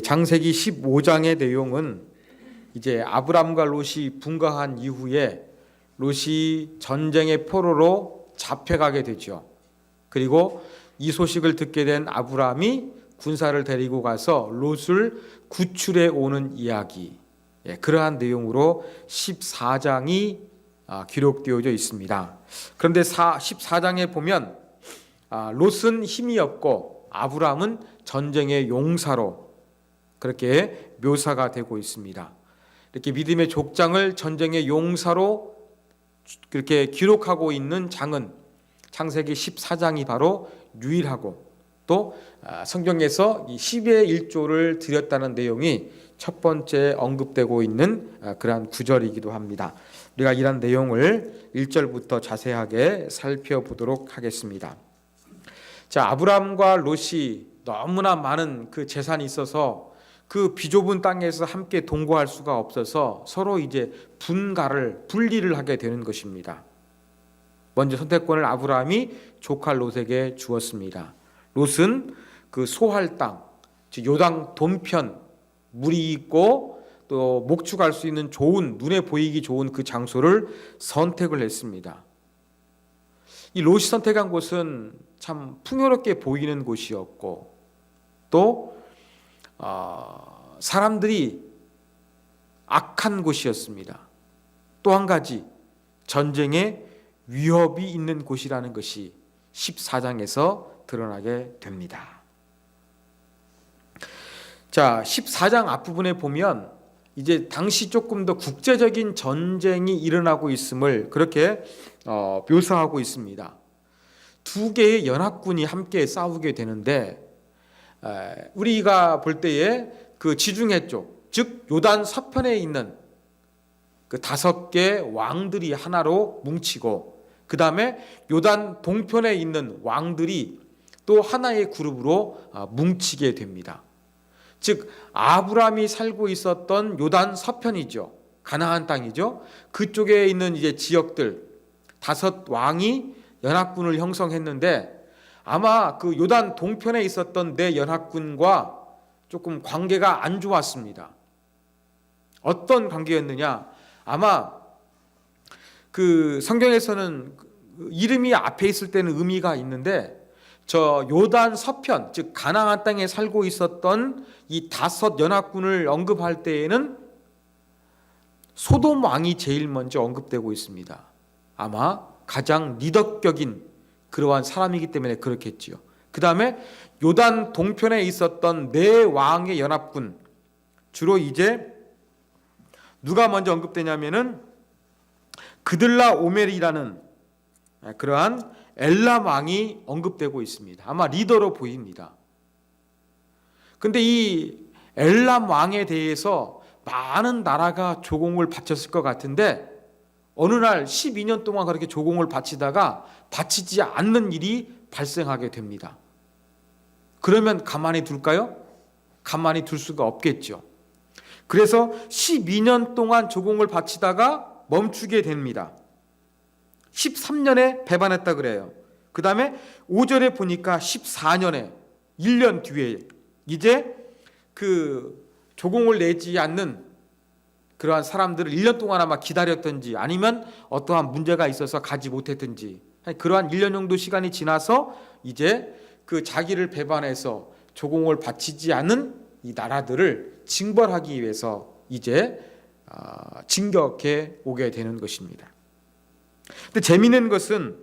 창세기 15장의 내용은 이제 아브람과 롯이 분가한 이후에 롯이 전쟁의 포로로 잡혀가게 되죠. 그리고 이 소식을 듣게 된 아브람이 군사를 데리고 가서 롯을 구출해 오는 이야기, 그러한 내용으로 14장이 기록되어져 있습니다. 그런데 14장에 보면 롯은 힘이 없고 아브람은 전쟁의 용사로 그렇게 묘사가 되고 있습니다. 이렇게 믿음의 족장을 전쟁의 용사로 그렇게 기록하고 있는 장은 창세기 14장이 바로 유일하고 또 성경에서 이 10의 1조를 드렸다는 내용이 첫 번째 언급되고 있는 그러한 구절이기도 합니다. 우리가 이런 내용을 1절부터 자세하게 살펴보도록 하겠습니다. 자, 아브람과 롯이 너무나 많은 그 재산이 있어서 그 비좁은 땅에서 함께 동거할 수가 없어서 서로 이제 분리를 하게 되는 것입니다. 먼저 선택권을 아브라함이 조카 롯에게 주었습니다. 롯은 그 소할 땅, 즉 요단 동편, 물이 있고 또 목축할 수 있는 좋은, 눈에 보이기 좋은 그 장소를 선택을 했습니다. 이 롯이 선택한 곳은 참 풍요롭게 보이는 곳이었고 또 사람들이 악한 곳이었습니다. 또 한 가지 전쟁에 위협이 있는 곳이라는 것이 14장에서 드러나게 됩니다. 자, 14장 앞부분에 보면 이제 당시 조금 더 국제적인 전쟁이 일어나고 있음을 그렇게 묘사하고 있습니다. 두 개의 연합군이 함께 싸우게 되는데 우리가 볼 때에 그 지중해 쪽, 즉 요단 서편에 있는 그 5개 왕들이 하나로 뭉치고 그 다음에 요단 동편에 있는 왕들이 또 하나의 그룹으로 뭉치게 됩니다. 즉 아브람이 살고 있었던 요단 서편이죠. 가나안 땅이죠. 그쪽에 있는 이제 지역들 5 왕이 연합군을 형성했는데 아마 그 요단 동편에 있었던 내 연합군과 조금 관계가 안 좋았습니다. 어떤 관계였느냐? 아마 그 성경에서는 이름이 앞에 있을 때는 의미가 있는데 저 요단 서편, 즉 가나안 땅에 살고 있었던 이 5 연합군을 언급할 때에는 소돔 왕이 제일 먼저 언급되고 있습니다. 아마 가장 리더격인 그러한 사람이기 때문에 그렇겠지요. 그 다음에 요단 동편에 있었던 4 왕의 연합군, 주로 이제 누가 먼저 언급되냐면은 그들라 오멜이라는 그러한 엘람 왕이 언급되고 있습니다. 아마 리더로 보입니다. 근데 이 엘람 왕에 대해서 많은 나라가 조공을 바쳤을 것 같은데 어느 날 12년 동안 그렇게 조공을 바치다가 바치지 않는 일이 발생하게 됩니다. 그러면 가만히 둘까요? 가만히 둘 수가 없겠죠. 그래서 12년 동안 조공을 바치다가 멈추게 됩니다. 13년에 배반했다 그래요. 그 다음에 5절에 보니까 14년에 1년 뒤에 이제 그 조공을 내지 않는 그러한 사람들을 1년 동안 아마 기다렸든지 아니면 어떠한 문제가 있어서 가지 못했든지 그러한 1년 정도 시간이 지나서 이제 그 자기를 배반해서 조공을 바치지 않은 이 나라들을 징벌하기 위해서 이제 진격해 오게 되는 것입니다. 근데 재미있는 것은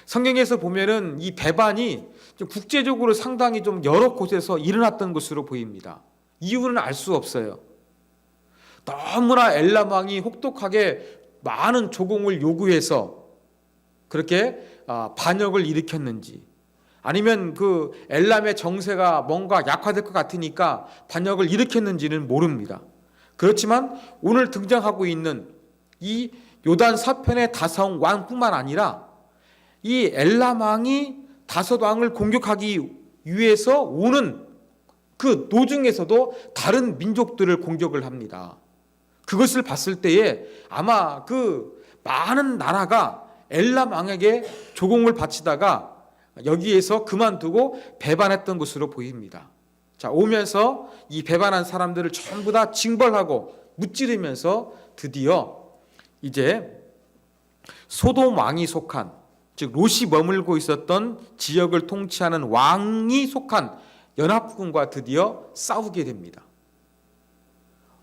성경에서 보면은 이 배반이 국제적으로 상당히 좀 여러 곳에서 일어났던 것으로 보입니다. 이유는 알 수 없어요. 너무나 엘람 왕이 혹독하게 많은 조공을 요구해서 그렇게 반역을 일으켰는지 아니면 그 엘람의 정세가 뭔가 약화될 것 같으니까 반역을 일으켰는지는 모릅니다. 그렇지만 오늘 등장하고 있는 이 요단 서편의 5 왕뿐만 아니라 이 엘람 왕이 5 왕을 공격하기 위해서 오는 그 도중에서도 다른 민족들을 공격을 합니다. 그것을 봤을 때에 아마 그 많은 나라가 엘람 왕에게 조공을 바치다가 여기에서 그만두고 배반했던 것으로 보입니다. 자, 오면서 이 배반한 사람들을 전부 다 징벌하고 무찌르면서 드디어 이제 소돔 왕이 속한, 즉 롯이 머물고 있었던 지역을 통치하는 왕이 속한 연합군과 드디어 싸우게 됩니다.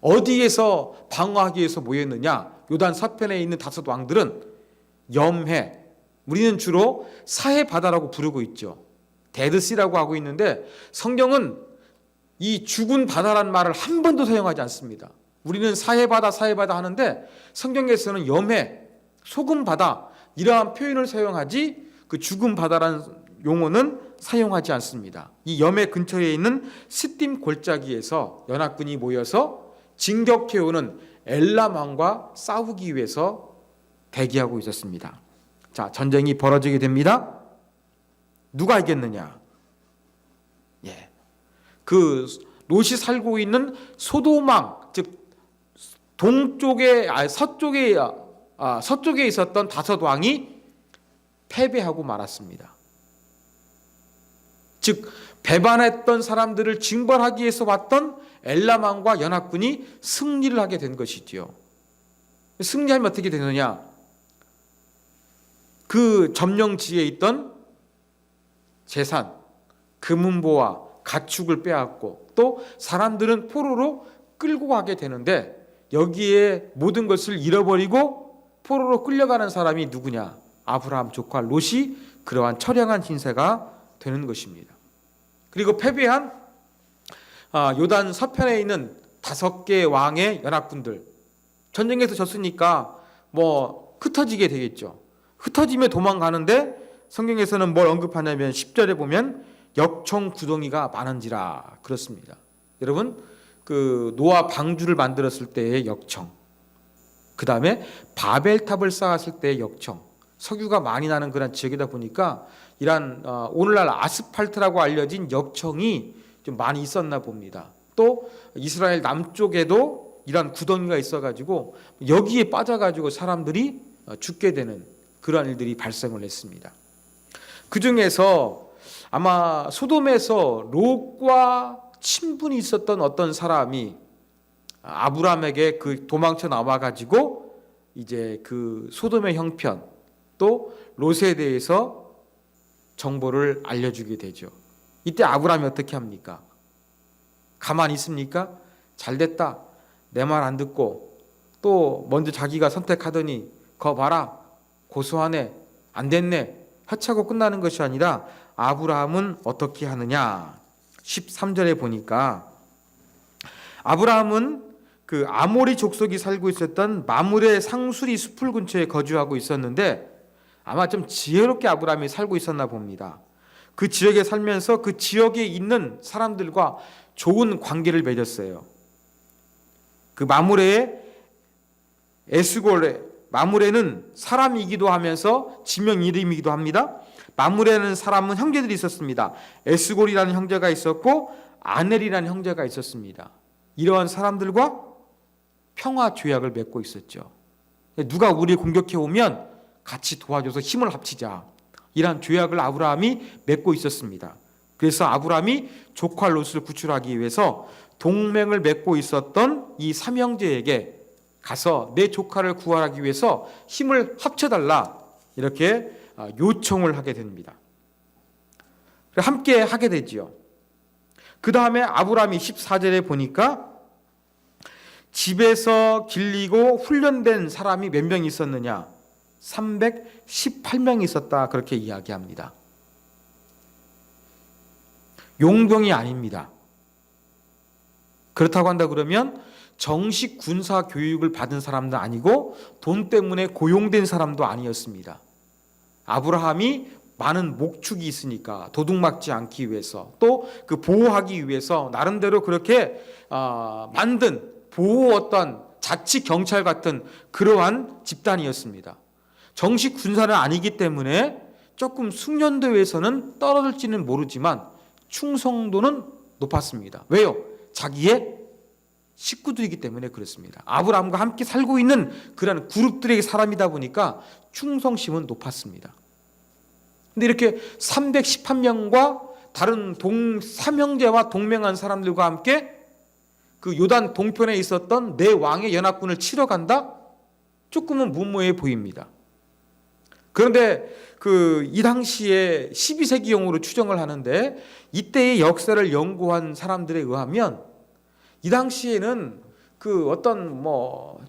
어디에서 방어하기 위해서 모였느냐? 요단 서편에 있는 5 왕들은 염해, 우리는 주로 사해 바다라고 부르고 있죠. 데드시라고 하고 있는데 성경은 이 죽은 바다란 말을 한 번도 사용하지 않습니다. 우리는 사해 바다 하는데 성경에서는 염해, 소금 바다 이러한 표현을 사용하지 그 죽은 바다라는 용어는 사용하지 않습니다. 이 염해 근처에 있는 스팀 골짜기에서 연합군이 모여서 진격해오는 엘람 왕과 싸우기 위해서 대기하고 있었습니다. 자, 전쟁이 벌어지게 됩니다. 누가 이겼느냐? 그 롯이 살고 있는 소돔 왕, 즉 서쪽에 있었던 5 왕이 패배하고 말았습니다. 즉 배반했던 사람들을 징벌하기 위해서 왔던 엘람 왕과 연합군이 승리를 하게 된 것이지요. 승리하면 어떻게 되느냐? 그 점령지에 있던 재산, 금은보화, 가축을 빼앗고 또 사람들은 포로로 끌고 가게 되는데 여기에 모든 것을 잃어버리고 포로로 끌려가는 사람이 누구냐? 아브라함 조카 롯이 그러한 처량한 신세가 되는 것입니다. 그리고 패배한 요단 서편에 있는 5개 왕의 연합군들, 전쟁에서 졌으니까 흩어지게 되겠죠. 흩어지며 도망가는데 성경에서는 뭘 언급하냐면 10절에 보면 역청구덩이가 많은지라 그렇습니다. 여러분, 그 노아 방주를 만들었을 때의 역청, 그 다음에 바벨탑을 쌓았을 때의 역청, 석유가 많이 나는 그런 지역이다 보니까 이런 오늘날 아스팔트라고 알려진 역청이 좀 많이 있었나 봅니다. 또 이스라엘 남쪽에도 이런 구덩이가 있어가지고 여기에 빠져가지고 사람들이 죽게 되는 그러한 일들이 발생을 했습니다. 그 중에서 아마 소돔에서 롯과 친분이 있었던 어떤 사람이 아브라함에게 그 도망쳐 나와가지고 이제 그 소돔의 형편 또 롯에 대해서 정보를 알려주게 되죠. 이때 아브라함이 어떻게 합니까? 가만히 있습니까? 잘됐다. 내 말 안 듣고 또 먼저 자기가 선택하더니 거 봐라. 고소하네. 안 됐네. 하차고 끝나는 것이 아니라 아브라함은 어떻게 하느냐? 13절에 보니까 아브라함은 그 아모리 족속이 살고 있었던 마므레 상수리 숲을 근처에 거주하고 있었는데 아마 좀 지혜롭게 아브라함이 살고 있었나 봅니다. 그 지역에 살면서 그 지역에 있는 사람들과 좋은 관계를 맺었어요. 그 마므레의 에스골에, 마므레는 사람이기도 하면서 지명 이름이기도 합니다. 마므레라는 사람은 형제들이 있었습니다. 에스골이라는 형제가 있었고 아넬이라는 형제가 있었습니다. 이러한 사람들과 평화 조약을 맺고 있었죠. 누가 우리를 공격해 오면 같이 도와줘서 힘을 합치자. 이러한 조약을 아브라함이 맺고 있었습니다. 그래서 아브라함이 조카 롯을 구출하기 위해서 동맹을 맺고 있었던 이 3형제에게 가서 내 조카를 구하기 위해서 힘을 합쳐달라 이렇게 요청을 하게 됩니다. 함께 하게 되지요. 그 다음에 아브라함이 14절에 보니까 집에서 길리고 훈련된 사람이 몇 명 있었느냐? 318명이 있었다 그렇게 이야기합니다. 용병이 아닙니다. 그렇다고 한다 그러면 정식 군사 교육을 받은 사람도 아니고 돈 때문에 고용된 사람도 아니었습니다. 아브라함이 많은 목축이 있으니까 도둑맞지 않기 위해서 또 그 보호하기 위해서 나름대로 그렇게 만든 보호 어떤 자치 경찰 같은 그러한 집단이었습니다. 정식 군사는 아니기 때문에 조금 숙련도에서는 떨어질지는 모르지만 충성도는 높았습니다. 왜요? 자기의 식구들이기 때문에 그렇습니다. 아브라함과 함께 살고 있는 그런 그룹들의 사람이다 보니까 충성심은 높았습니다. 근데 이렇게 318명과 다른 삼형제와 동맹한 사람들과 함께 그 요단 동편에 있었던 네 왕의 연합군을 치러 간다? 조금은 무모해 보입니다. 그런데 이 당시에 12세기용으로 추정을 하는데 이때의 역사를 연구한 사람들에 의하면 이 당시에는 어떤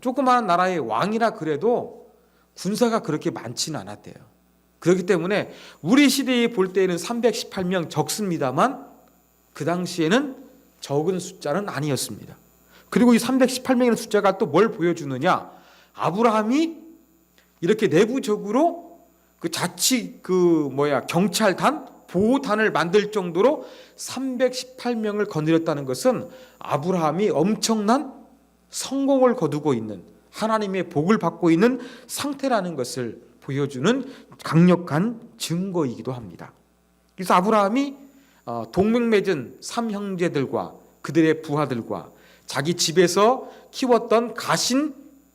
조그마한 나라의 왕이라 그래도 군사가 그렇게 많지는 않았대요. 그렇기 때문에 우리 시대에 볼 때에는 318명 적습니다만 그 당시에는 적은 숫자는 아니었습니다. 그리고 이 318명의 숫자가 또 뭘 보여주느냐? 아브라함이 이렇게 내부적으로 경찰단, 보호단을 만들 정도로 318명을 거느렸다는 것은 아브라함이 엄청난 성공을 거두고 있는, 하나님의 복을 받고 있는 상태라는 것을 보여주는 강력한 증거이기도 합니다. 그래서 아브라함이 동맹 맺은 삼형제들과 그들의 부하들과 자기 집에서 키웠던 가신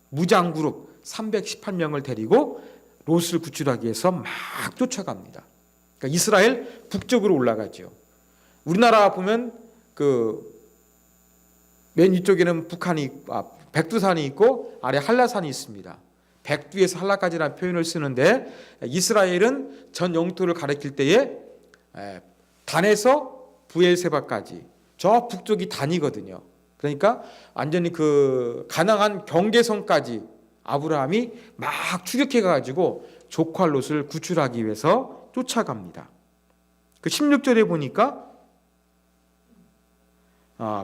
무장그룹 318명을 데리고 롯을 구출하기 위해서 막 쫓아갑니다. 그러니까 이스라엘 북쪽으로 올라가죠. 우리나라 보면 맨 위쪽에는 백두산이 있고 아래 한라산이 있습니다. 백두에서 한라까지라는 표현을 쓰는데 이스라엘은 전 영토를 가리킬 때에 단에서 부엘세바까지 저 북쪽이 단이거든요. 그러니까 완전히 가나안 경계선까지 아브라함이 막 추격해가지고 조카 롯을 구출하기 위해서 쫓아갑니다. 16절에 보니까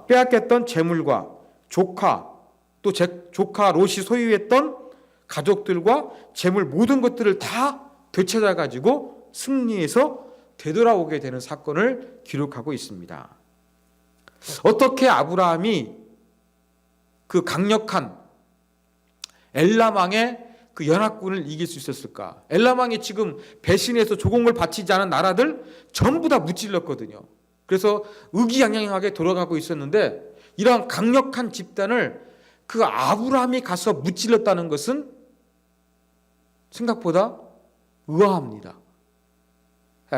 빼앗겼던 재물과 조카 롯이 소유했던 가족들과 재물 모든 것들을 다 되찾아가지고 승리해서 되돌아오게 되는 사건을 기록하고 있습니다. 어떻게 아브라함이 강력한 엘람왕의 연합군을 이길 수 있었을까? 엘람왕이 지금 배신해서 조공을 바치지 않은 나라들 전부 다 무찔렀거든요. 그래서 의기양양하게 돌아가고 있었는데 이러한 강력한 집단을 아브라함이 가서 무찔렀다는 것은 생각보다 의아합니다.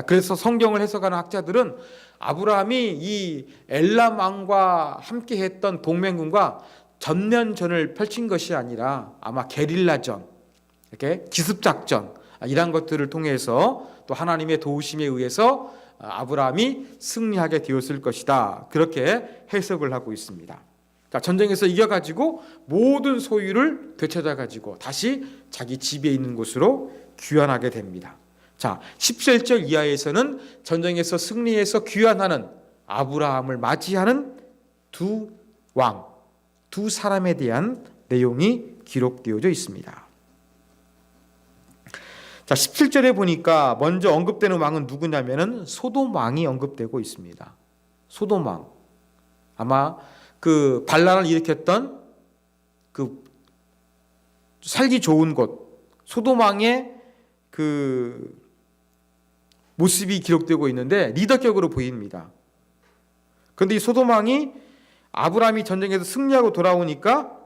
그래서 성경을 해석하는 학자들은 아브라함이 이 엘람 왕과 함께했던 동맹군과 전면전을 펼친 것이 아니라 아마 게릴라전, 이렇게 기습작전 이런 것들을 통해서 또 하나님의 도우심에 의해서 아브라함이 승리하게 되었을 것이다. 그렇게 해석을 하고 있습니다. 전쟁에서 이겨가지고 모든 소유를 되찾아가지고 다시 자기 집에 있는 곳으로 귀환하게 됩니다. 17절 이하에서는 전쟁에서 승리해서 귀환하는 아브라함을 맞이하는 두 사람에 대한 내용이 기록되어져 있습니다. 17절에 보니까 먼저 언급되는 왕은 누구냐면은 소돔 왕이 언급되고 있습니다. 소돔 왕. 아마 반란을 일으켰던 살기 좋은 곳 소돔 왕의 모습이 기록되고 있는데 리더격으로 보입니다. 그런데 이 소돔 왕이 아브라함이 전쟁에서 승리하고 돌아오니까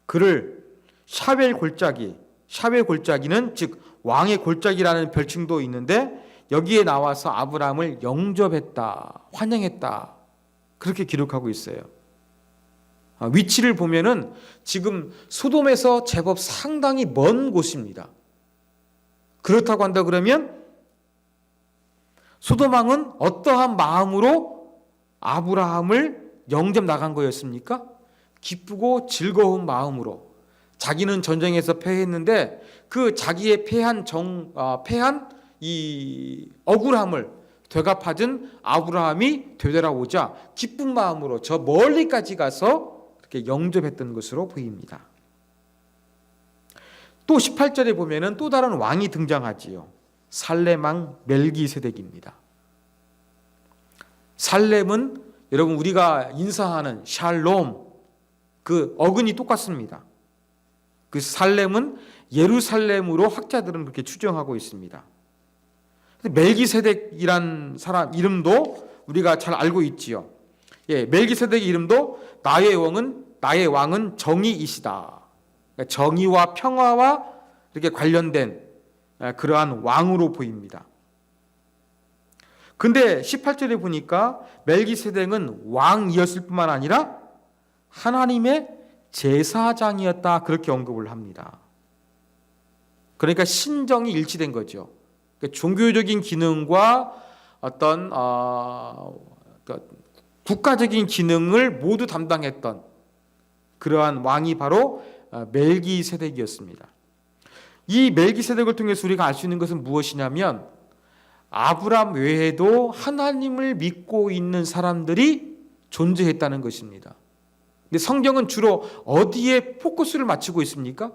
그를 샤벨 골짜기는 즉 왕의 골짜기라는 별칭도 있는데 여기에 나와서 아브라함을 영접했다, 환영했다 그렇게 기록하고 있어요. 위치를 보면은 지금 소돔에서 제법 상당히 먼 곳입니다. 그렇다고 한다 그러면 소돔 왕은 어떠한 마음으로 아브라함을 영접 나간 거였습니까? 기쁘고 즐거운 마음으로. 자기는 전쟁에서 패했는데 자기의 패한 이 억울함을 되갚아준 아브라함이 되돌아오자 기쁜 마음으로 저 멀리까지 가서 그렇게 영접했던 것으로 보입니다. 또 18절에 보면은 또 다른 왕이 등장하지요. 살렘 왕 멜기세덱입니다. 살렘은 여러분 우리가 인사하는 샬롬 어근이 똑같습니다. 살렘은 예루살렘으로 학자들은 그렇게 추정하고 있습니다. 멜기세덱이란 사람 이름도 우리가 잘 알고 있지요. 멜기세덱의 이름도 나의 왕은 정의이시다. 그러니까 정의와 평화와 이렇게 관련된 그러한 왕으로 보입니다. 근데 18절에 보니까 멜기세덱은 왕이었을 뿐만 아니라 하나님의 제사장이었다, 그렇게 언급을 합니다. 그러니까 신정이 일치된 거죠. 그러니까 종교적인 기능과 어떤 그러니까 국가적인 기능을 모두 담당했던 그러한 왕이 바로 멜기세덱이었습니다. 이 멜기세덱을 통해서 우리가 알 수 있는 것은 무엇이냐면 아브람 외에도 하나님을 믿고 있는 사람들이 존재했다는 것입니다. 근데 성경은 주로 어디에 포커스를 맞추고 있습니까?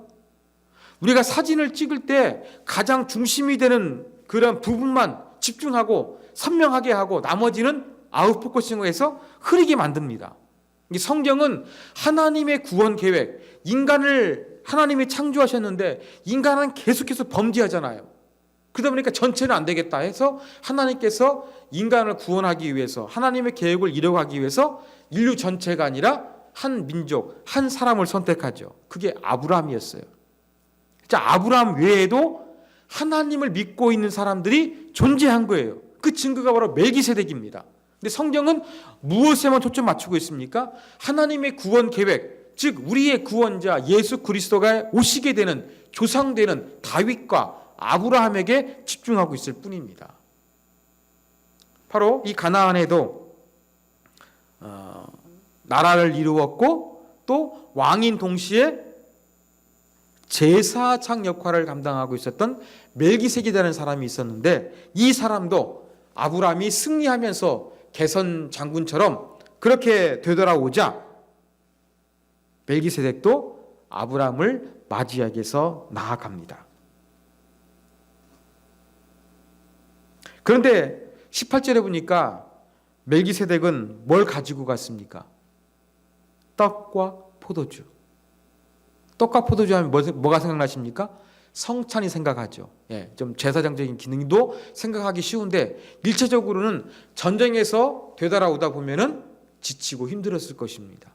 우리가 사진을 찍을 때 가장 중심이 되는 그런 부분만 집중하고 선명하게 하고 나머지는 아웃포커싱을 해서 흐리게 만듭니다. 성경은 하나님의 구원 계획, 인간을 하나님이 창조하셨는데 인간은 계속해서 범죄하잖아요. 그러다 보니까 전체는 안 되겠다 해서 하나님께서 인간을 구원하기 위해서, 하나님의 계획을 이뤄가기 위해서 인류 전체가 아니라 한 민족, 한 사람을 선택하죠. 그게 아브라함이었어요. 자, 아브라함 외에도 하나님을 믿고 있는 사람들이 존재한 거예요. 그 증거가 바로 멜기세덱입니다. 근데 성경은 무엇에만 초점 맞추고 있습니까? 하나님의 구원 계획, 즉 우리의 구원자 예수 그리스도가 오시게 되는, 조상되는 다윗과 아브라함에게 집중하고 있을 뿐입니다. 바로 이 가나안에도 나라를 이루었고 또 왕인 동시에 제사장 역할을 감당하고 있었던 멜기세덱이라는 사람이 있었는데, 이 사람도 아브라함이 승리하면서 개선 장군처럼 그렇게 되돌아오자 멜기세덱도 아브라함을 맞이하기 위해서 나아갑니다. 그런데 18절에 보니까 멜기세덱은 뭘 가지고 갔습니까? 떡과 포도주. 떡과 포도주 하면 뭐가 생각나십니까? 성찬이 생각하죠. 좀 제사장적인 기능도 생각하기 쉬운데 일체적으로는 전쟁에서 되돌아오다 보면은 지치고 힘들었을 것입니다.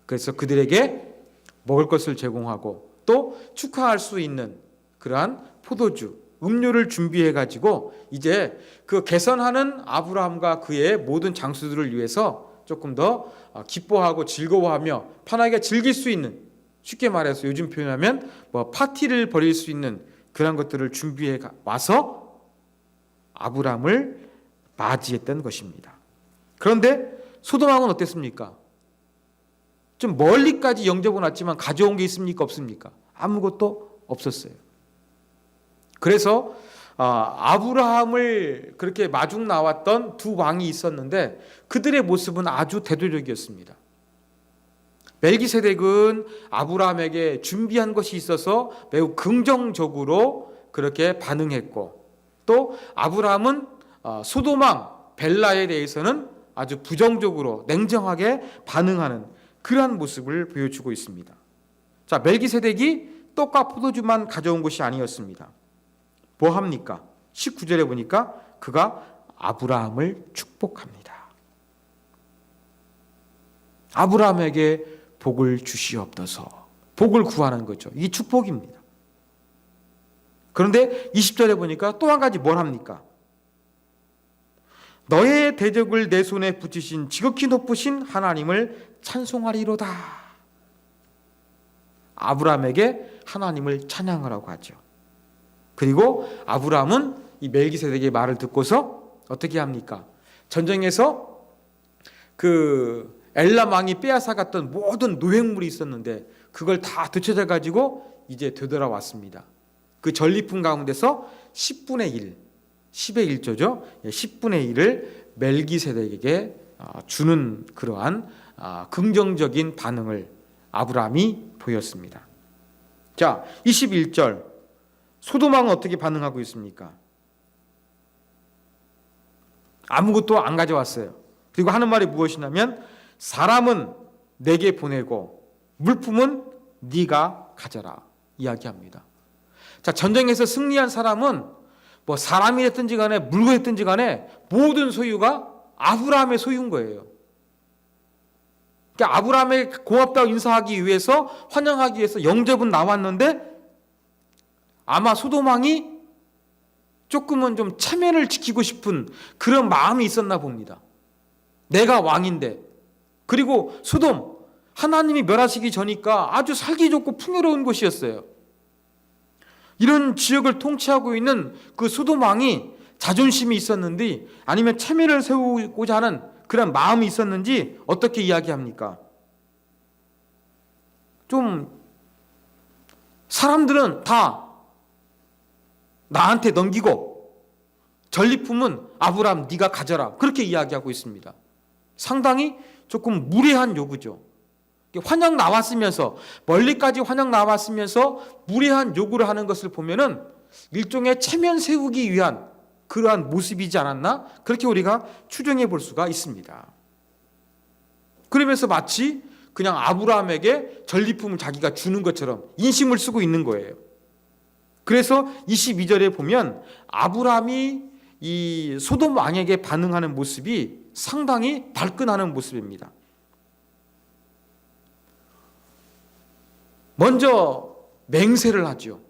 그래서 그들에게 먹을 것을 제공하고 또 축하할 수 있는 그러한 포도주, 음료를 준비해 가지고 이제 그 개선하는 아브라함과 그의 모든 장수들을 위해서 조금 더 기뻐하고 즐거워하며 편하게 즐길 수 있는, 쉽게 말해서 요즘 표현하면 파티를 벌일 수 있는 그런 것들을 준비해 와서 아브라함을 맞이했던 것입니다. 그런데 소돔왕은 어땠습니까? 좀 멀리까지 영접은 왔지만 가져온 게 있습니까? 없습니까? 아무것도 없었어요. 그래서 아브라함을 그렇게 마중 나왔던 두 왕이 있었는데 그들의 모습은 아주 대조적이었습니다. 멜기세덱은 아브라함에게 준비한 것이 있어서 매우 긍정적으로 그렇게 반응했고, 또 아브라함은 소돔왕 벨라에 대해서는 아주 부정적으로 냉정하게 반응하는 그러한 모습을 보여주고 있습니다. 자, 멜기세덱이 떡과 포도주만 가져온 것이 아니었습니다. 뭐 합니까? 19절에 보니까 그가 아브라함을 축복합니다. 아브라함에게 복을 주시옵소서. 복을 구하는 거죠. 이게 축복입니다. 그런데 20절에 보니까 또 한 가지 뭘 합니까? 너의 대적을 내 손에 붙이신 지극히 높으신 하나님을 찬송하리로다. 아브라함에게 하나님을 찬양하라고 하죠. 그리고 아브라함은 이 멜기세덱의 말을 듣고서 어떻게 합니까? 전쟁에서 그 엘람 왕이 빼앗아갔던 모든 노획물이 있었는데 그걸 다 되찾아 가지고 이제 되돌아왔습니다. 그 전리품 가운데서 10분의 1, 10의 1조죠. 10분의 1을 멜기세덱에게 주는 그러한 긍정적인 반응을 아브라함이 보였습니다. 자, 21절 소돔왕은 어떻게 반응하고 있습니까? 아무것도 안 가져왔어요. 그리고 하는 말이 무엇이냐면 사람은 내게 보내고 물품은 네가 가져라 이야기합니다. 자, 전쟁에서 승리한 사람은 뭐 사람이 됐든지 간에 물건이 됐든지 간에 모든 소유가 아브라함의 소유인 거예요. 그러니까 아브라함에 고맙다고 인사하기 위해서, 환영하기 위해서 영접은 나왔는데 아마 소돔왕이 조금은 좀 체면을 지키고 싶은 그런 마음이 있었나 봅니다. 내가 왕인데. 그리고 소돔, 하나님이 멸하시기 전이니까 아주 살기 좋고 풍요로운 곳이었어요. 이런 지역을 통치하고 있는 그 소돔 왕이 자존심이 있었는지 아니면 체면을 세우고자 하는 그런 마음이 있었는지 어떻게 이야기합니까? 좀 사람들은 다 나한테 넘기고 전리품은 아브라함 네가 가져라, 그렇게 이야기하고 있습니다. 상당히 조금 무례한 요구죠. 환영 나왔으면서, 멀리까지 환영 나왔으면서 무례한 요구를 하는 것을 보면은 일종의 체면 세우기 위한 그러한 모습이지 않았나, 그렇게 우리가 추정해 볼 수가 있습니다. 그러면서 마치 그냥 아브라함에게 전리품을 자기가 주는 것처럼 인심을 쓰고 있는 거예요. 그래서 22절에 보면 아브라함이 이 소돔 왕에게 반응하는 모습이 상당히 발끈하는 모습입니다. 먼저 맹세를 하죠.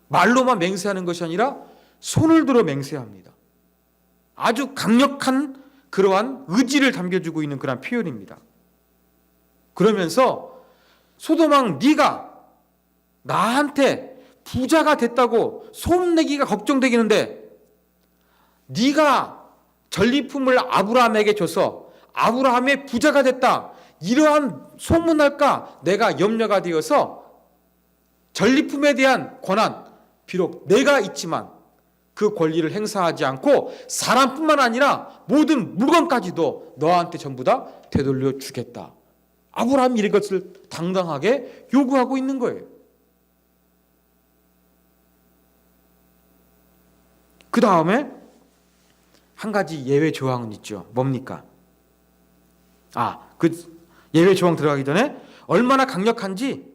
말로만 맹세하는 것이 아니라 손을 들어 맹세합니다. 아주 강력한 그러한 의지를 담겨주고 있는 그런 표현입니다. 그러면서 소돔 왕, 네가 나한테 부자가 됐다고 소문내기가 걱정되겠는데 네가 전리품을 아브라함에게 줘서 아브라함의 부자가 됐다, 이러한 소문날까 내가 염려가 되어서 전리품에 대한 권한, 비록 내가 있지만 그 권리를 행사하지 않고 사람뿐만 아니라 모든 물건까지도 너한테 전부 다 되돌려 주겠다. 아브라함이 이것을 당당하게 요구하고 있는 거예요. 그 다음에 한 가지 예외 조항은 있죠. 뭡니까? 그 예외 조항 들어가기 전에 얼마나 강력한지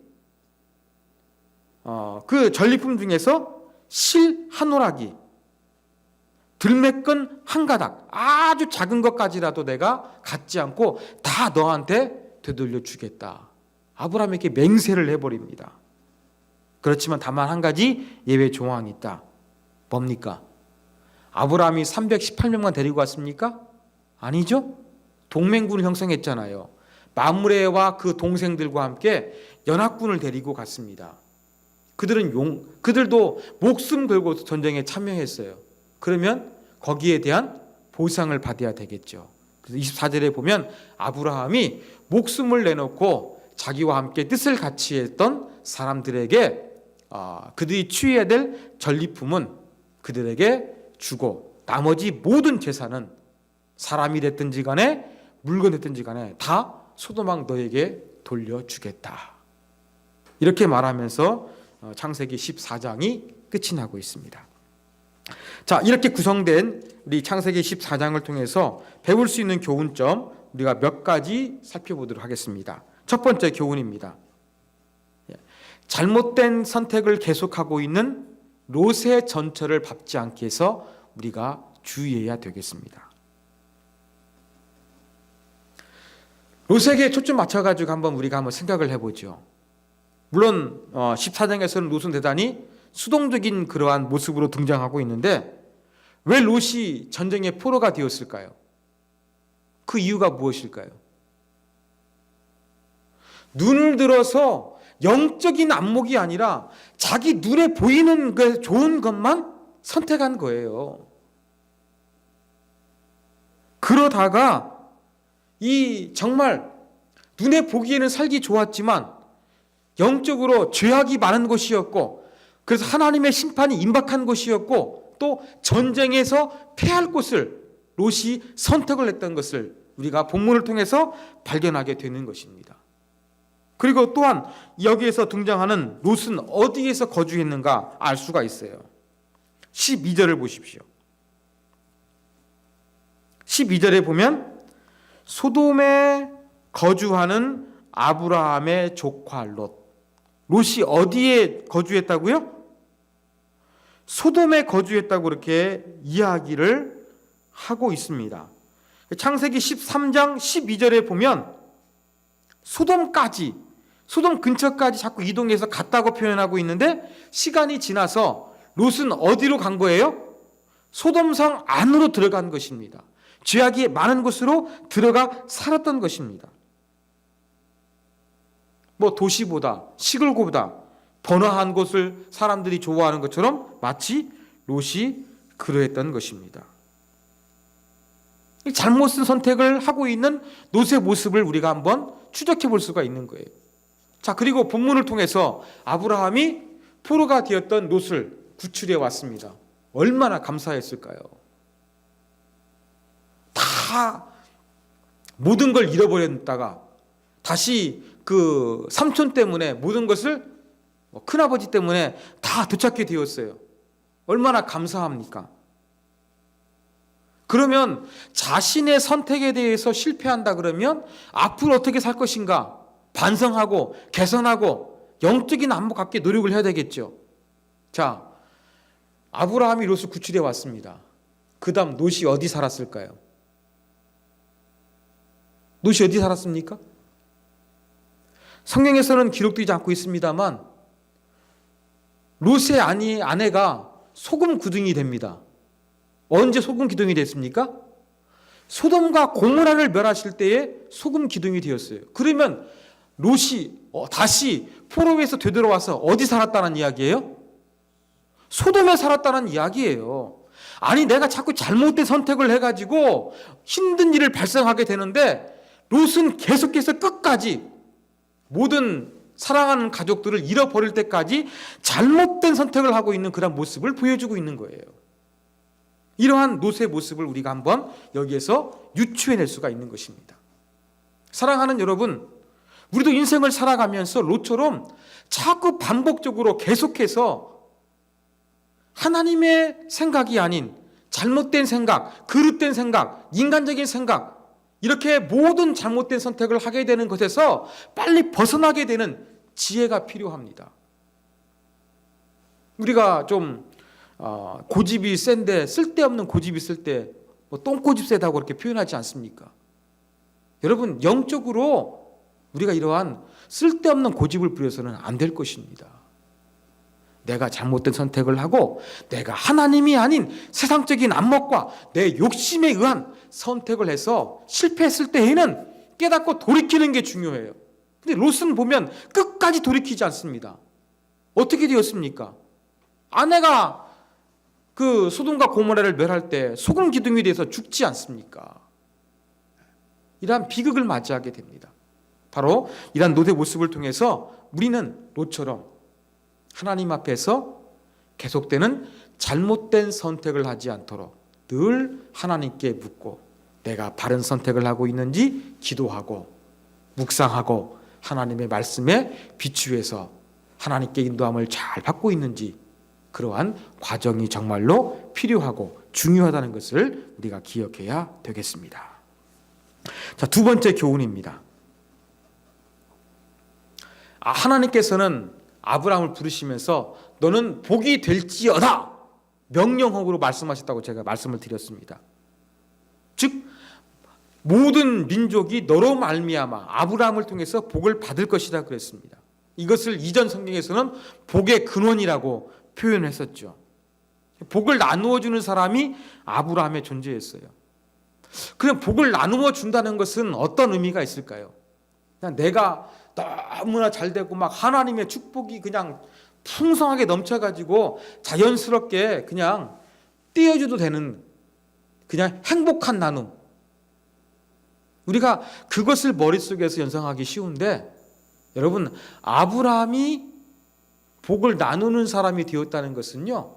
그 전리품 중에서 실 한 오라기, 들매끈 한 가닥, 아주 작은 것까지라도 내가 갖지 않고 다 너한테 되돌려 주겠다. 아브라함에게 맹세를 해버립니다. 그렇지만 다만 한 가지 예외 조항이 있다. 뭡니까? 아브라함이 318명만 데리고 왔습니까? 아니죠. 동맹군을 형성했잖아요. 마므레와 그 동생들과 함께 연합군을 데리고 갔습니다. 그들도 목숨 걸고 전쟁에 참여했어요. 그러면 거기에 대한 보상을 받아야 되겠죠. 그래서 24절에 보면 아브라함이 목숨을 내놓고 자기와 함께 뜻을 같이 했던 사람들에게 그들이 취해야 될 전리품은 그들에게 주고 나머지 모든 재산은 사람이 됐든지 간에 물건 됐든지 간에 다 소돔 왕 너에게 돌려주겠다. 이렇게 말하면서 창세기 14장이 끝이 나고 있습니다. 자, 이렇게 구성된 우리 창세기 14장을 통해서 배울 수 있는 교훈점 우리가 몇 가지 살펴보도록 하겠습니다. 첫 번째 교훈입니다. 잘못된 선택을 계속하고 있는 롯의 전철을 밟지 않게 해서 우리가 주의해야 되겠습니다. 롯에게 초점 맞춰가지고 우리가 한번 생각을 해보죠. 물론 14장에서는 롯은 대단히 수동적인 그러한 모습으로 등장하고 있는데 왜 롯이 전쟁의 포로가 되었을까요? 그 이유가 무엇일까요? 눈을 들어서 영적인 안목이 아니라 자기 눈에 보이는 그 좋은 것만 선택한 거예요. 그러다가 이 정말 눈에 보기에는 살기 좋았지만 영적으로 죄악이 많은 곳이었고, 그래서 하나님의 심판이 임박한 곳이었고, 또 전쟁에서 패할 곳을 롯이 선택을 했던 것을 우리가 본문을 통해서 발견하게 되는 것입니다. 그리고 또한 여기에서 등장하는 롯은 어디에서 거주했는가 알 수가 있어요. 12절을 보십시오. 12절에 보면 소돔에 거주하는 아브라함의 조카 롯. 롯이 어디에 거주했다고요? 소돔에 거주했다고 이렇게 이야기를 하고 있습니다. 창세기 13장 12절에 보면 소돔 근처까지 자꾸 이동해서 갔다고 표현하고 있는데 시간이 지나서 롯은 어디로 간 거예요? 소돔성 안으로 들어간 것입니다. 죄악이 많은 곳으로 들어가 살았던 것입니다. 뭐 도시보다 시골보다 번화한 곳을 사람들이 좋아하는 것처럼 마치 롯이 그러했던 것입니다. 잘못 쓴 선택을 하고 있는 롯의 모습을 우리가 한번 추적해 볼 수가 있는 거예요. 자, 그리고 본문을 통해서 아브라함이 포로가 되었던 롯을 구출해 왔습니다. 얼마나 감사했을까요? 다 모든 걸 잃어버렸다가 다시 그 삼촌 때문에 모든 것을 큰아버지 때문에 다 되찾게 되었어요. 얼마나 감사합니까? 그러면 자신의 선택에 대해서 실패한다 그러면 앞으로 어떻게 살 것인가 반성하고 개선하고 영적인 안목 갖게 노력을 해야 되겠죠. 자, 아브라함이 롯을 구출해 왔습니다. 그 다음 롯이 어디 살았을까요? 롯이 어디 살았습니까? 성경에서는 기록되지 않고 있습니다만 롯의 아내가 소금 기둥이 됩니다. 언제 소금 기둥이 됐습니까? 소돔과 고모라를 멸하실 때에 소금 기둥이 되었어요. 그러면 롯이 다시 포로에서 되돌아와서 어디 살았다는 이야기예요? 소돔에 살았다는 이야기예요. 아니, 내가 자꾸 잘못된 선택을 해가지고 힘든 일을 발생하게 되는데 롯은 계속해서 끝까지 모든 사랑하는 가족들을 잃어버릴 때까지 잘못된 선택을 하고 있는 그런 모습을 보여주고 있는 거예요. 이러한 롯의 모습을 우리가 한번 여기에서 유추해낼 수가 있는 것입니다. 사랑하는 여러분, 우리도 인생을 살아가면서 롯처럼 자꾸 반복적으로 계속해서 하나님의 생각이 아닌 잘못된 생각, 그릇된 생각, 인간적인 생각, 이렇게 모든 잘못된 선택을 하게 되는 것에서 빨리 벗어나게 되는 지혜가 필요합니다. 우리가 좀 고집이 센데 쓸데없는 고집이 있을 때 똥고집 세다고 그렇게 표현하지 않습니까? 여러분, 영적으로 우리가 이러한 쓸데없는 고집을 부려서는 안 될 것입니다. 내가 잘못된 선택을 하고 내가 하나님이 아닌 세상적인 안목과 내 욕심에 의한 선택을 해서 실패했을 때에는 깨닫고 돌이키는 게 중요해요. 근데 롯은 보면 끝까지 돌이키지 않습니다. 어떻게 되었습니까? 아내가 그 소돔과 고모라를 멸할 때 소금 기둥이 돼서 죽지 않습니까? 이러한 비극을 맞이하게 됩니다. 바로 이러한 롯의 모습을 통해서 우리는 롯처럼 하나님 앞에서 계속되는 잘못된 선택을 하지 않도록 늘 하나님께 묻고 내가 바른 선택을 하고 있는지 기도하고 묵상하고 하나님의 말씀에 비추해서 하나님께 인도함을 잘 받고 있는지, 그러한 과정이 정말로 필요하고 중요하다는 것을 우리가 기억해야 되겠습니다. 자, 두 번째 교훈입니다. 하나님께서는 아브라함을 부르시면서 너는 복이 될지어다 명령형으로 말씀하셨다고 제가 말씀을 드렸습니다. 즉 모든 민족이 너로 말미암아 아브라함을 통해서 복을 받을 것이다 그랬습니다. 이것을 이전 성경에서는 복의 근원이라고 표현했었죠. 복을 나누어 주는 사람이 아브라함의 존재였어요. 그럼 복을 나누어 준다는 것은 어떤 의미가 있을까요? 그냥 내가 너무나 잘 되고 막 하나님의 축복이 그냥 풍성하게 넘쳐가지고 자연스럽게 그냥 띄워줘도 되는 그냥 행복한 나눔. 우리가 그것을 머릿속에서 연상하기 쉬운데 여러분, 아브라함이 복을 나누는 사람이 되었다는 것은요,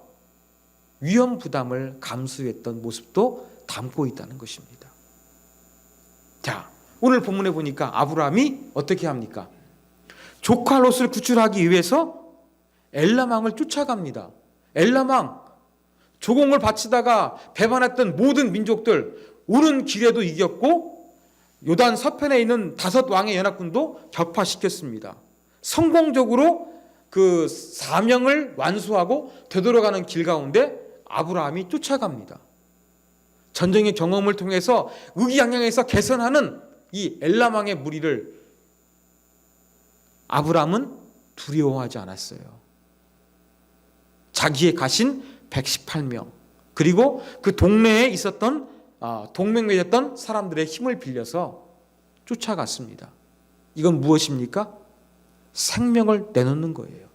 위험 부담을 감수했던 모습도 담고 있다는 것입니다. 자, 오늘 본문에 보니까 아브라함이 어떻게 합니까? 조카 롯을 구출하기 위해서 엘람왕을 쫓아갑니다. 엘람왕, 조공을 바치다가 배반했던 모든 민족들 오는 길에도 이겼고 요단 서편에 있는 5 왕의 연합군도 격파시켰습니다. 성공적으로 그 사명을 완수하고 되돌아가는 길 가운데 아브라함이 쫓아갑니다. 전쟁의 경험을 통해서 의기양양해서 개선하는 이 엘람 왕의 무리를 아브라함은 두려워하지 않았어요. 자기의 가신 118명, 그리고 그 동네에 있었던 동맹 맺었던 사람들의 힘을 빌려서 쫓아갔습니다. 이건 무엇입니까? 생명을 내놓는 거예요.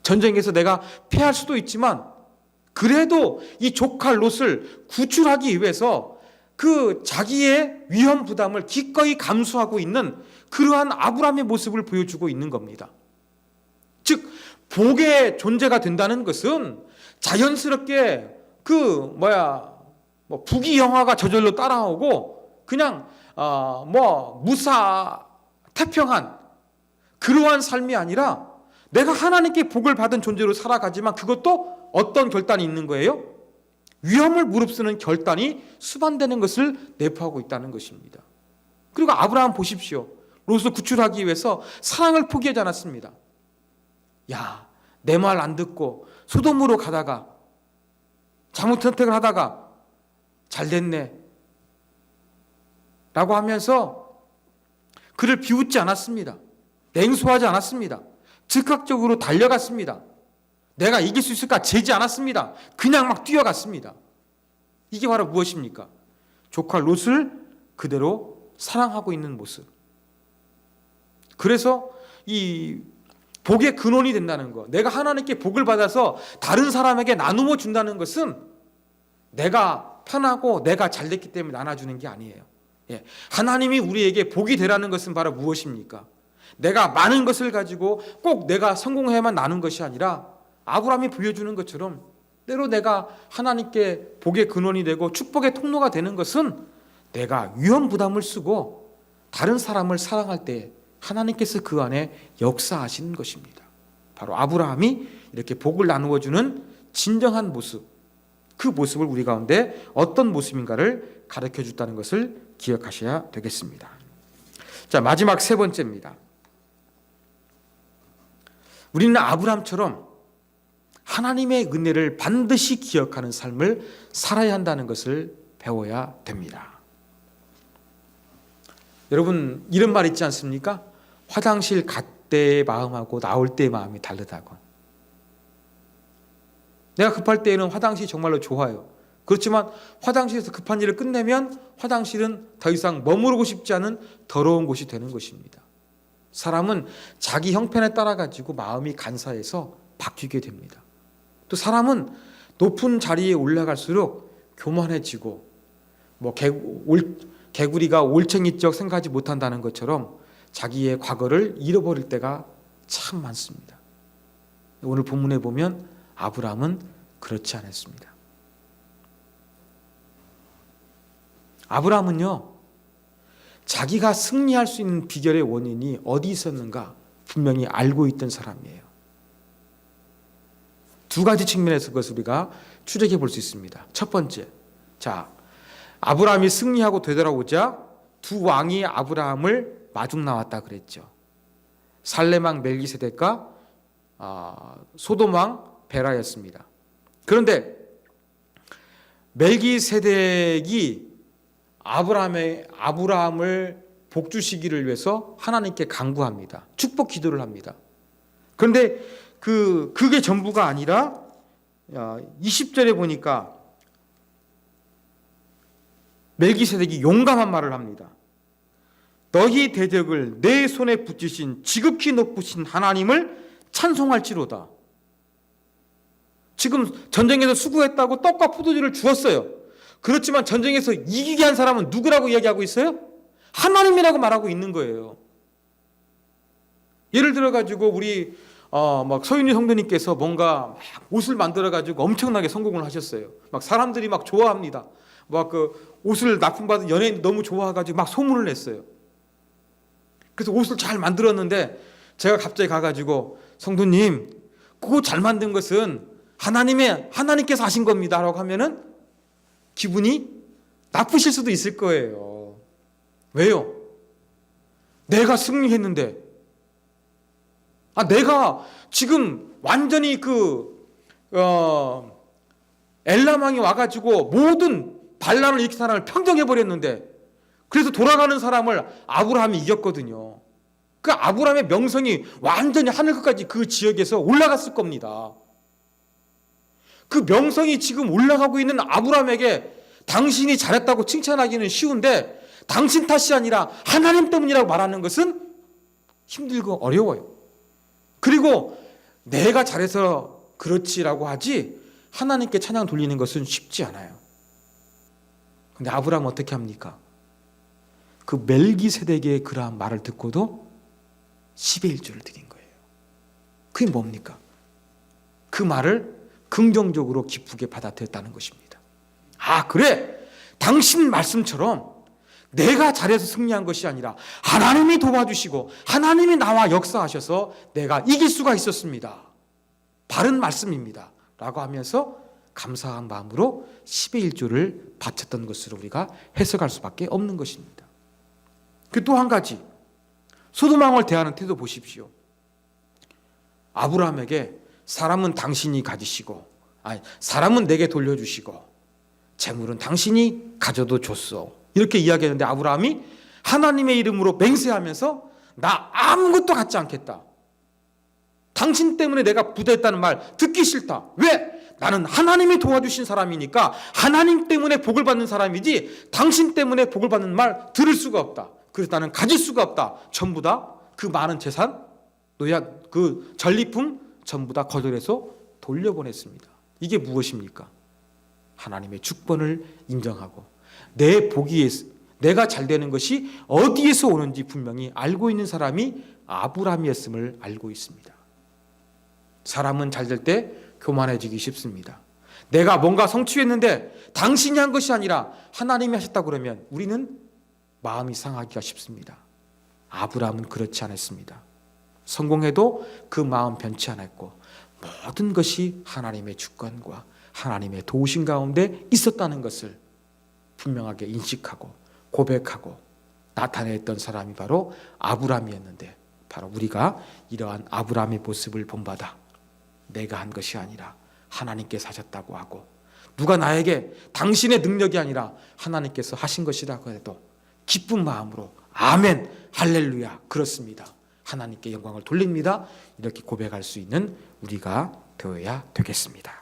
전쟁에서 내가 패할 수도 있지만 그래도 이 조카 롯을 구출하기 위해서 그 자기의 위험 부담을 기꺼이 감수하고 있는 그러한 아브라함의 모습을 보여주고 있는 겁니다. 즉 복의 존재가 된다는 것은 자연스럽게 부귀영화가 저절로 따라오고 그냥 무사 태평한 그러한 삶이 아니라 내가 하나님께 복을 받은 존재로 살아가지만 그것도 어떤 결단이 있는 거예요? 위험을 무릅쓰는 결단이 수반되는 것을 내포하고 있다는 것입니다. 그리고 아브라함 보십시오. 롯을 구출하기 위해서 사랑을 포기하지 않았습니다. 야, 내 말 안 듣고 소돔으로 가다가 잘못 선택을 하다가 잘 됐네 라고 하면서 그를 비웃지 않았습니다. 냉소하지 않았습니다. 즉각적으로 달려갔습니다. 내가 이길 수 있을까 재지 않았습니다. 그냥 막 뛰어갔습니다. 이게 바로 무엇입니까? 조카 롯을 그대로 사랑하고 있는 모습. 그래서 이 복의 근원이 된다는 것, 내가 하나님께 복을 받아서 다른 사람에게 나누어 준다는 것은 내가 편하고 내가 잘됐기 때문에 나눠주는 게 아니에요. 하나님이 우리에게 복이 되라는 것은 바로 무엇입니까? 내가 많은 것을 가지고 꼭 내가 성공해야만 나눈 것이 아니라 아브라함이 보여주는 것처럼 때로 내가 하나님께 복의 근원이 되고 축복의 통로가 되는 것은 내가 위험 부담을 쓰고 다른 사람을 사랑할 때 하나님께서 그 안에 역사하시는 것입니다. 바로 아브라함이 이렇게 복을 나누어 주는 진정한 모습, 그 모습을 우리 가운데 어떤 모습인가를 가르쳐 줬다는 것을 기억하셔야 되겠습니다. 자, 마지막 세 번째입니다. 우리는 아브라함처럼 하나님의 은혜를 반드시 기억하는 삶을 살아야 한다는 것을 배워야 됩니다. 여러분, 이런 말 있지 않습니까? 화장실 갈 때의 마음하고 나올 때의 마음이 다르다고. 내가 급할 때에는 화장실이 정말로 좋아요. 그렇지만 화장실에서 급한 일을 끝내면 화장실은 더 이상 머무르고 싶지 않은 더러운 곳이 되는 것입니다. 사람은 자기 형편에 따라 가지고 마음이 간사해서 바뀌게 됩니다. 또 사람은 높은 자리에 올라갈수록 교만해지고 개구리가 올챙이적 생각하지 못한다는 것처럼 자기의 과거를 잃어버릴 때가 참 많습니다. 오늘 본문에 보면 아브라함은 그렇지 않았습니다. 아브라함은요, 자기가 승리할 수 있는 비결의 원인이 어디 있었는가 분명히 알고 있던 사람이에요. 두 가지 측면에서 그것을 우리가 추적해 볼 수 있습니다. 첫 번째, 아브라함이 승리하고 되돌아오자 두 왕이 아브라함을 마중 나왔다 그랬죠. 살렘 왕 멜기세덱과 소돔 왕 베라였습니다. 그런데 멜기세덱이 아브라함을 복주시기를 위해서 하나님께 간구합니다. 축복 기도를 합니다. 그런데 그게 전부가 아니라 20절에 보니까 멜기세덱이 용감한 말을 합니다. 너희 대적을 내 손에 붙이신 지극히 높으신 하나님을 찬송할지로다. 지금 전쟁에서 수고했다고 떡과 포도주를 주었어요. 그렇지만 전쟁에서 이기게 한 사람은 누구라고 이야기하고 있어요? 하나님이라고 말하고 있는 거예요. 예를 들어 가지고 우리 서윤희 성도님께서 뭔가 옷을 만들어 가지고 엄청나게 성공을 하셨어요. 사람들이 좋아합니다. 그 옷을 납품받은 연예인 너무 좋아가지고 소문을 냈어요. 그래서 옷을 잘 만들었는데 제가 갑자기 가가지고 성도님, 그거 잘 만든 것은 하나님께서 하신 겁니다 라고 하면은 기분이 나쁘실 수도 있을 거예요. 왜요? 내가 승리했는데, 내가 지금 완전히 엘람왕이 와가지고 모든 반란을 일으킨 사람을 평정해버렸는데, 그래서 돌아가는 사람을 아브라함이 이겼거든요. 그 아브라함의 명성이 완전히 하늘 끝까지 그 지역에서 올라갔을 겁니다. 그 명성이 지금 올라가고 있는 아브라함에게 당신이 잘했다고 칭찬하기는 쉬운데 당신 탓이 아니라 하나님 때문이라고 말하는 것은 힘들고 어려워요. 그리고 내가 잘해서 그렇지라고 하지 하나님께 찬양 돌리는 것은 쉽지 않아요. 근데 아브라함은 어떻게 합니까? 그 멜기세덱의 그러한 말을 듣고도 10의 1조를 드린 거예요. 그게 뭡니까? 그 말을 긍정적으로 기쁘게 받아들였다는 것입니다. 아, 그래, 당신 말씀처럼 내가 잘해서 승리한 것이 아니라 하나님이 도와주시고 하나님이 나와 역사하셔서 내가 이길 수가 있었습니다. 바른 말씀입니다 라고 하면서 감사한 마음으로 10의 1조를 바쳤던 것으로 우리가 해석할 수밖에 없는 것입니다. 그 또 한 가지, 소돔왕을 대하는 태도 보십시오. 아브라함에게 사람은 당신이 가지시고, 사람은 내게 돌려주시고 재물은 당신이 가져도 줬어, 이렇게 이야기했는데 아브라함이 하나님의 이름으로 맹세하면서 나 아무것도 갖지 않겠다, 당신 때문에 내가 부도했다는 말 듣기 싫다. 왜? 나는 하나님이 도와주신 사람이니까 하나님 때문에 복을 받는 사람이지 당신 때문에 복을 받는 말 들을 수가 없다. 그래서 나는 가질 수가 없다. 전부 다 그 많은 재산, 노약, 그 전리품 전부 다 거절해서 돌려보냈습니다. 이게 무엇입니까? 하나님의 주권을 인정하고 내 복이, 내가 잘 되는 것이 어디에서 오는지 분명히 알고 있는 사람이 아브라함이었음을 알고 있습니다. 사람은 잘 될 때 교만해지기 쉽습니다. 내가 뭔가 성취했는데 당신이 한 것이 아니라 하나님이 하셨다고 그러면 우리는 마음이 상하기가 쉽습니다. 아브라함은 그렇지 않았습니다. 성공해도 그 마음 변치 않았고 모든 것이 하나님의 주권과 하나님의 도우심 가운데 있었다는 것을 분명하게 인식하고 고백하고 나타냈던 사람이 바로 아브라함이었는데, 바로 우리가 이러한 아브라함의 모습을 본받아 내가 한 것이 아니라 하나님께서 하셨다고 하고, 누가 나에게 당신의 능력이 아니라 하나님께서 하신 것이라고 해도 기쁜 마음으로 아멘, 할렐루야, 그렇습니다, 하나님께 영광을 돌립니다, 이렇게 고백할 수 있는 우리가 되어야 되겠습니다.